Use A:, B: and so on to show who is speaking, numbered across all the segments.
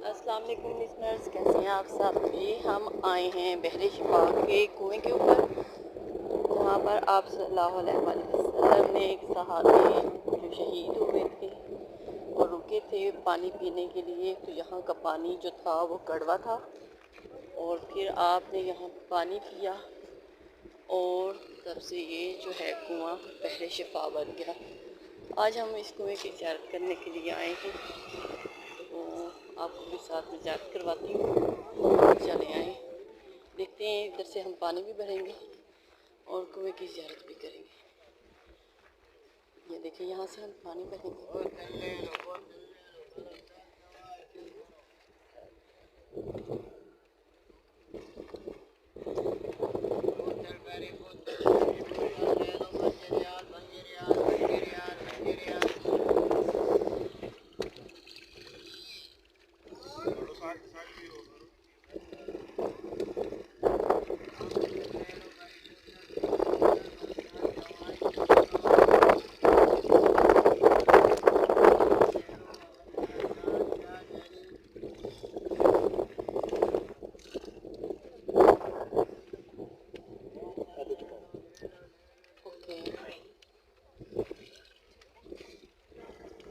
A: अस्सलाम वालेकुम लिसनर्स, कैसे हैं आप सब। भी हम आए हैं बहरे शिफा के कुएं के ऊपर, जहाँ पर आप सल्लल्लाहु अलैहि वसल्लम ने एक सहाबी जो शहीद हुए थे और रुके थे पानी पीने के लिए। तो यहाँ का पानी जो था वो कड़वा था और फिर आपने यहाँ पानी पिया और तब से ये जो है कुआं बहरे शिफा बन गया। आज हम इस कुएं की ज़ियारत करने के लिए आए हैं, तो आपको भी साथ में ज़ियारत करवाती हूँ। चले आए, देखते हैं। इधर से हम पानी भी भरेंगे और कुएं की ज़ियारत भी करेंगे। ये देखिए, यहाँ से हम पानी भरेंगे।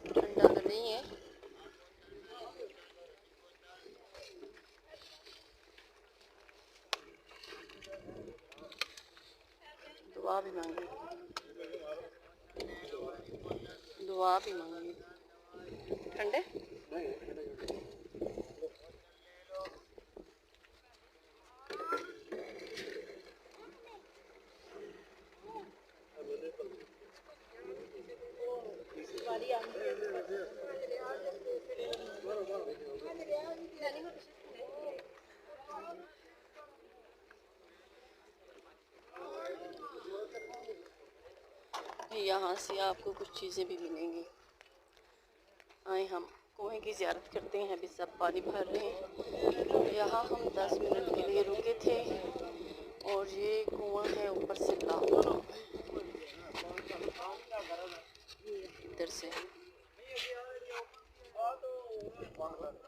A: ठंडा तो नहीं है। दुआ भी मांगी, दुआ भी मांगी। ठंडे यहाँ से आपको कुछ चीज़ें भी मिलेंगी। आए हम कुएं की ज़ियारत करते हैं। अभी सब पानी भर रहे हैं। यहाँ हम 10 मिनट के लिए रुके थे और ये कुआं है ऊपर से लाल, इधर से